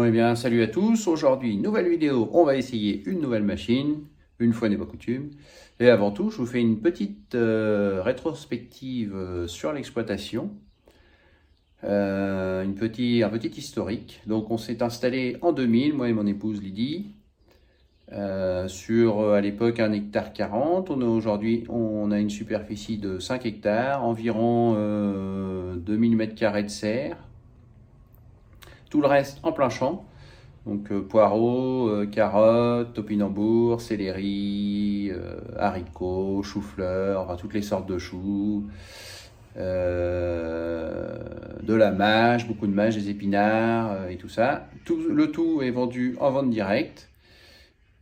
Eh bien, salut à tous. Aujourd'hui, nouvelle vidéo. On va essayer une nouvelle machine. Une fois n'est pas coutume. Et avant tout, je vous fais une petite rétrospective sur l'exploitation. Un petit historique. Donc, on s'est installé en 2000, moi et mon épouse Lydie, sur à l'époque 1,40 hectare. Aujourd'hui, on a une superficie de 5 hectares, environ 2000 m² de serre. Tout le reste en plein champ. Donc poireaux, carottes, topinambours, céleri, haricots, choux-fleurs, enfin toutes les sortes de choux, de la mâche, beaucoup de mâche, des épinards et tout ça. Le tout est vendu en vente directe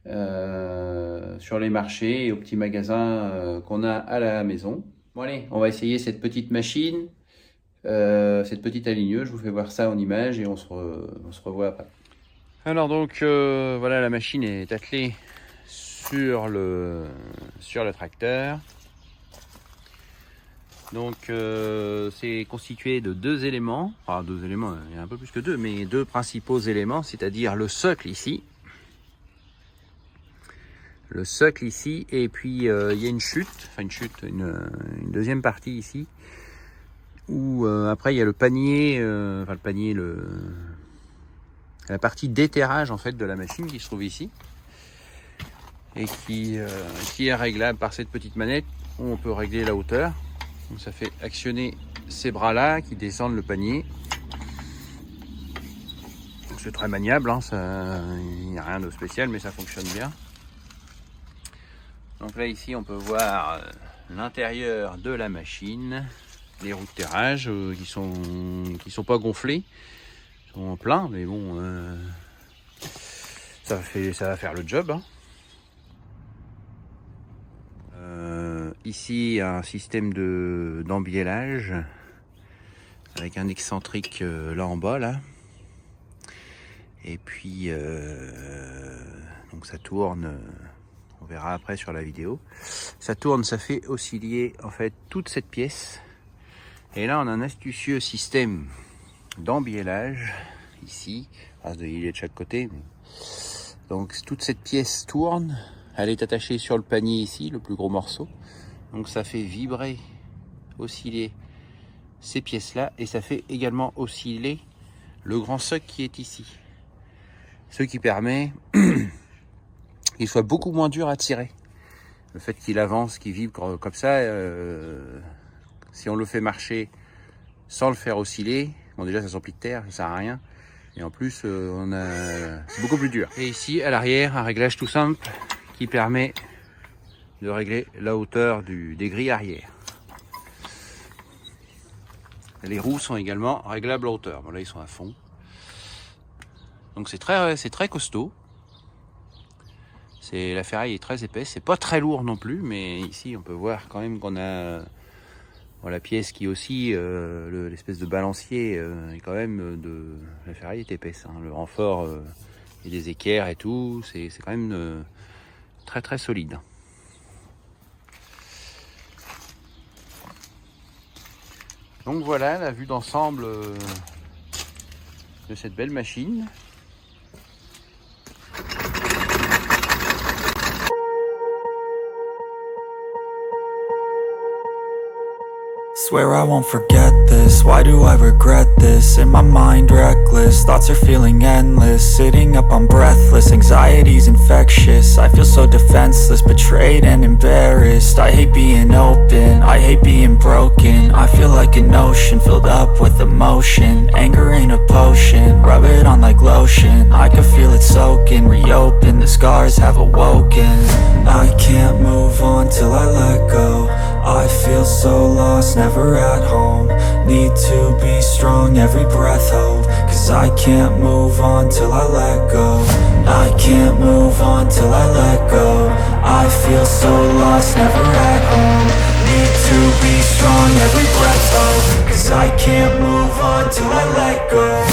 sur les marchés et aux petits magasins qu'on a à la maison. Bon allez, on va essayer cette petite machine, cette petite aligneuse. Je vous fais voir ça en image et on se revoit après. Alors donc voilà, la machine est attelée sur le tracteur. Donc c'est constitué de deux éléments, enfin deux éléments, il y a un peu plus que deux, mais deux principaux éléments, c'est-à-dire le socle ici. Le socle ici, et puis il y a une chute, une deuxième partie ici, où après il y a le panier, la partie d'éterrage en fait de la machine qui se trouve ici et qui est réglable par cette petite manette où on peut régler la hauteur. Donc ça fait actionner ces bras là qui descendent le panier. C'est très maniable, hein, il n'y a rien de spécial mais ça fonctionne bien. Donc là ici on peut voir l'intérieur de la machine, les roues de terrage qui sont pas gonflées, en plein, mais bon, ça va faire le job, hein. Ici, un système d'embiellage avec un excentrique là en bas, là. Et puis, donc ça tourne, on verra après sur la vidéo. Ça tourne, ça fait osciller en fait toute cette pièce. Et là, on a un astucieux système d'embiellage ici, il est de chaque côté. Donc toute cette pièce tourne, elle est attachée sur le panier ici, le plus gros morceau. Donc ça fait vibrer, osciller ces pièces-là, et ça fait également osciller le grand socle qui est ici. Ce qui permet qu'il soit beaucoup moins dur à tirer. Le fait qu'il avance, qu'il vibre comme ça, si on le fait marcher sans le faire osciller, bon déjà ça s'emplit de terre, ça sert à rien. Et en plus, c'est beaucoup plus dur. Et ici, à l'arrière, un réglage tout simple qui permet de régler la hauteur des grilles arrière. Les roues sont également réglables à hauteur. Bon là, ils sont à fond. Donc c'est très costaud. La ferraille est très épaisse. C'est pas très lourd non plus, mais ici, on peut voir quand même qu'on a la pièce qui aussi, l'espèce de balancier est quand même la ferraille est épaisse, hein. Le renfort et les équerres et tout, c'est quand même très très solide. Donc voilà la vue d'ensemble de cette belle machine. Swear I won't forget this, why do I regret this? In my mind reckless, thoughts are feeling endless. Sitting up, I'm breathless, anxiety's infectious. I feel so defenseless, betrayed and embarrassed. I hate being open, I hate being broken. I feel like an ocean filled up with emotion. Anger ain't a potion, rub it on like lotion. I can feel it soaking, reopen, the scars have awoken. I can't move on till I let go. I feel so lost, never at home. Need to be strong, every breath hold. Cause I can't move on till I let go. I can't move on till I let go. I feel so lost, never at home. Need to be strong, every breath hold. Cause I can't move on till I let go.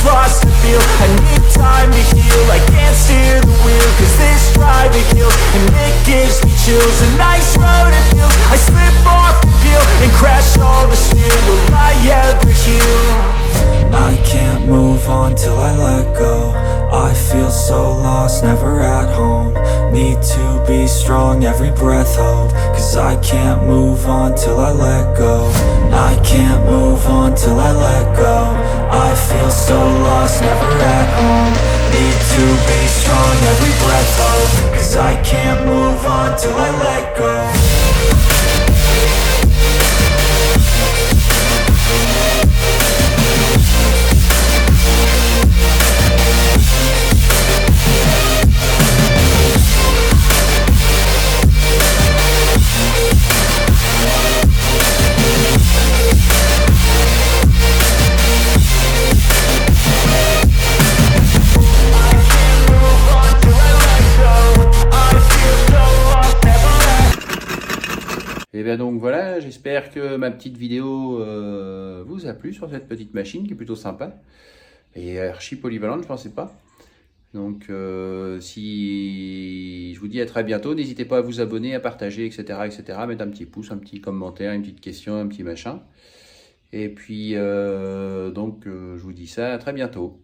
lost the feel. I need time to heal, I can't steer the wheel, cause this driving kills, and it gives me chills. A nice road it feels, I slip off the peel and crash all the steel. Will I ever heal? I can't move on till I let go. I feel so lost, never at home. Need to be strong, every breath hold, cause I can't move on till I let go. I can't move on till I let go. I feel so lost, never at home. Need to be strong, every breath hold, cause I can't move on till I let go. Et bien donc voilà, j'espère que ma petite vidéo vous a plu sur cette petite machine qui est plutôt sympa et archi polyvalente, je pensais pas. Donc si je vous dis à très bientôt, n'hésitez pas à vous abonner, à partager, etc., etc., mettre un petit pouce, un petit commentaire, une petite question, un petit machin. Et puis je vous dis ça à très bientôt.